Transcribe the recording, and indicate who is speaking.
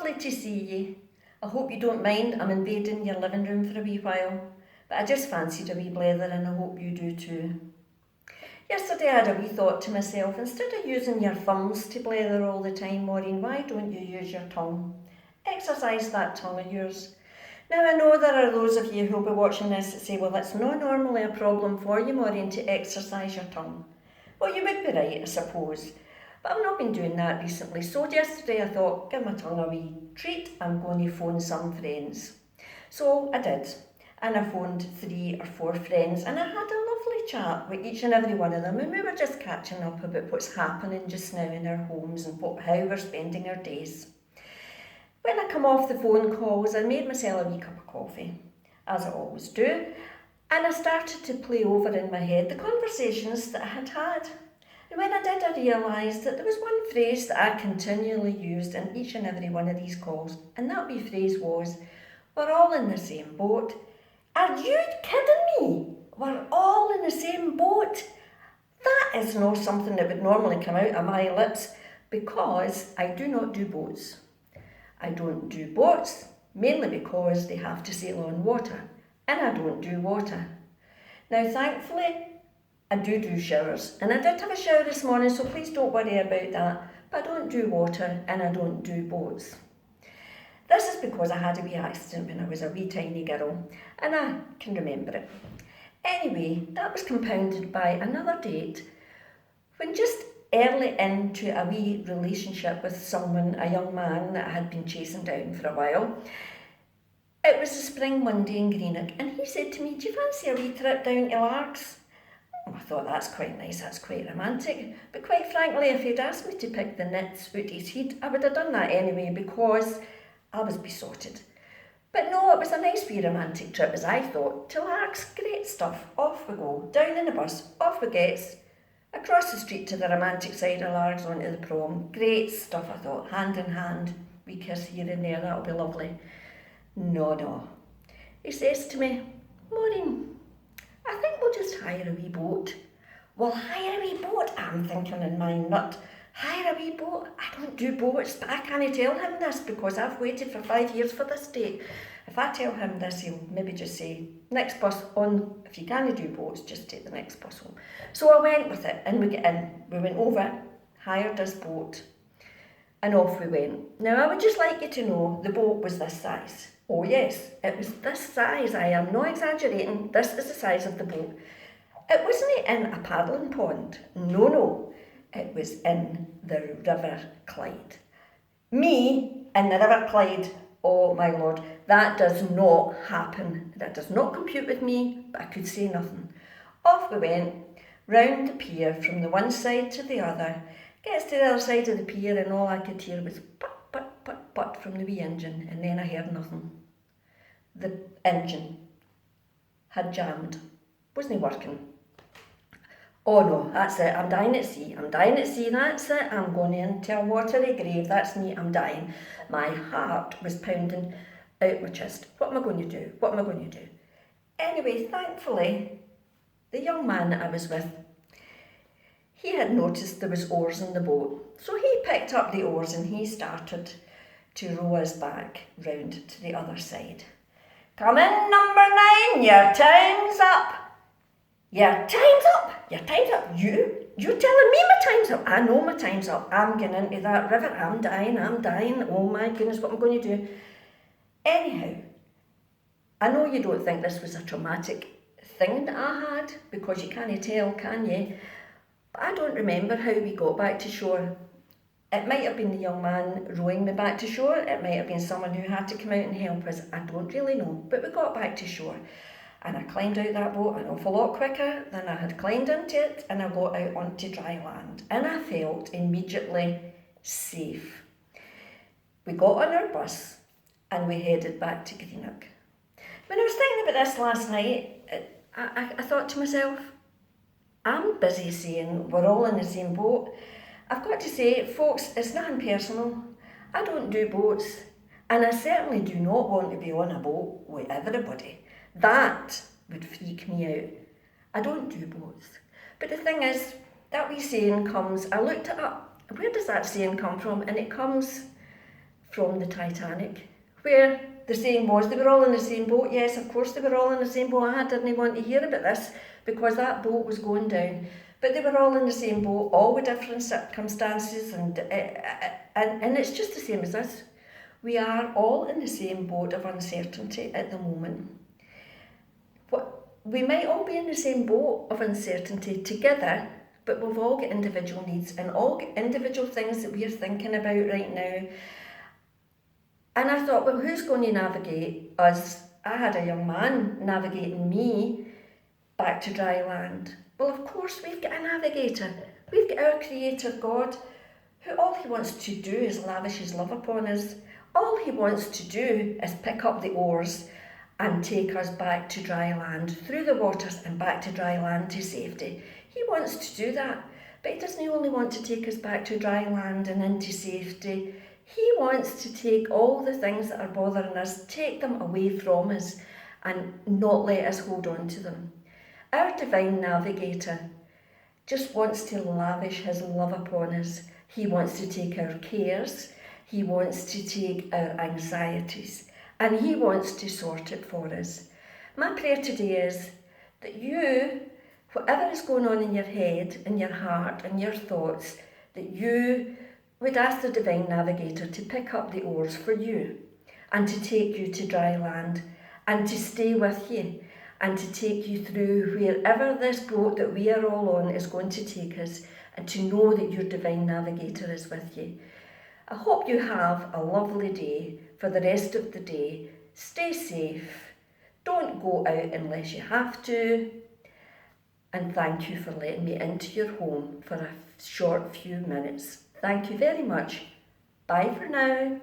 Speaker 1: Lovely to see ye. I hope you don't mind I'm invading your living room for a wee while, but I just fancied a wee blether and I hope you do too. Yesterday I had a wee thought to myself, instead of using your thumbs to blether all the time, Maureen, why don't you use your tongue? Exercise that tongue of yours. Now I know there are those of you who'll be watching this that say, well, it's not normally a problem for you, Maureen, to exercise your tongue. Well, you would be right, I suppose. But I've not been doing that recently, so yesterday I thought, give my tongue a wee treat, I'm going to phone some friends. So I did, and I phoned 3 or 4 friends, and I had a lovely chat with each and every one of them, and we were just catching up about what's happening just now in our homes and how we're spending our days. When I come off the phone calls, I made myself a wee cup of coffee, as I always do, and I started to play over in my head the conversations that I had had. And when I did, I realised that there was one phrase that I continually used in each and every one of these calls, and that wee phrase was, we're all in the same boat. Are you kidding me? We're all in the same boat? That is not something that would normally come out of my lips, because I do not do boats. I don't do boats, mainly because they have to sail on water, and I don't do water. Now, thankfully, I do showers, and I did have a shower this morning, so please don't worry about that, but I don't do water and I don't do boats. This is because I had a wee accident when I was a wee tiny girl, and I can remember it. Anyway, that was compounded by another date when just early into a wee relationship with someone, a young man that I had been chasing down for a while. It was a spring Monday in Greenock, and he said to me, do you fancy a wee trip down to Largs? I thought, that's quite nice, that's quite romantic. But quite frankly, if he'd asked me to pick the nits out his head, I would have done that anyway because I was besotted. But no, it was a nice wee romantic trip, as I thought, to Largs. Great stuff. Off we go. Down in the bus. Off we gets. Across the street to the romantic side of Largs onto the prom. Great stuff, I thought. Hand in hand. We kiss here and there. That'll be lovely. No. He says to me, Maureen, I think we'll just hire a wee boat. Well, hire a wee boat, I'm thinking in my nut. Hire a wee boat? I don't do boats, but I can't tell him this because I've waited for 5 years for this date. If I tell him this, he'll maybe just say, next bus on, if you can't do boats, just take the next bus home. So I went with it, and we get in. We went over, hired this boat, and off we went. Now, I would just like you to know the boat was this size. Oh yes, it was this size, I am not exaggerating, this is the size of the boat. It wasn't in a paddling pond, no, it was in the River Clyde. Me in the River Clyde, oh my lord, that does not happen, that does not compute with me, but I could say nothing. Off we went, round the pier from the one side to the other, gets to the other side of the pier and all I could hear was put from the wee engine, and then I heard nothing. The engine had jammed, wasn't working. Oh no, that's it, I'm dying at sea, that's it, I'm going into a watery grave, that's me, I'm dying. My heart was pounding out my chest. What am I going to do? Anyway, thankfully, the young man that I was with, he had noticed there was oars in the boat, so he picked up the oars and he started to row us back round to the other side. Come in, number 9, your time's up. Your time's up. You're telling me my time's up. I know my time's up. I'm getting into that river. I'm dying. Oh my goodness, what am I going to do? Anyhow, I know you don't think this was a traumatic thing that I had, because you can't tell, can you? But I don't remember how we got back to shore. It might have been the young man rowing me back to shore. It might have been someone who had to come out and help us. I don't really know. But we got back to shore. And I climbed out that boat an awful lot quicker than I had climbed into it. And I got out onto dry land. And I felt immediately safe. We got on our bus and we headed back to Greenock. When I was thinking about this last night, I thought to myself, I'm busy saying we're all in the same boat. I've got to say, folks, it's nothing personal. I don't do boats, and I certainly do not want to be on a boat with everybody. That would freak me out. I don't do boats. But the thing is, that wee saying comes, I looked it up. Where does that saying come from? And it comes from the Titanic, where the saying was they were all in the same boat. Yes, of course they were all in the same boat. I didn't want to hear about this because that boat was going down. But they were all in the same boat, all with different circumstances, and it's just the same as us. We are all in the same boat of uncertainty at the moment. We might all be in the same boat of uncertainty together, but we've all got individual needs and all got individual things that we're thinking about right now. And I thought, well, who's going to navigate us? I had a young man navigating me back to dry land. Well, of course, we've got a navigator. We've got our Creator God, who all he wants to do is lavish his love upon us. All he wants to do is pick up the oars and take us back to dry land, through the waters and back to dry land to safety. He wants to do that, but he doesn't only want to take us back to dry land and into safety. He wants to take all the things that are bothering us, take them away from us and not let us hold on to them. Our divine navigator just wants to lavish his love upon us. He wants to take our cares, he wants to take our anxieties, and he wants to sort it for us. My prayer today is that you, whatever is going on in your head, in your heart, and your thoughts, that you would ask the divine navigator to pick up the oars for you and to take you to dry land and to stay with you and to take you through wherever this boat that we are all on is going to take us, and to know that your divine navigator is with you. I hope you have a lovely day for the rest of the day. Stay safe. Don't go out unless you have to. And thank you for letting me into your home for a short few minutes. Thank you very much. Bye for now.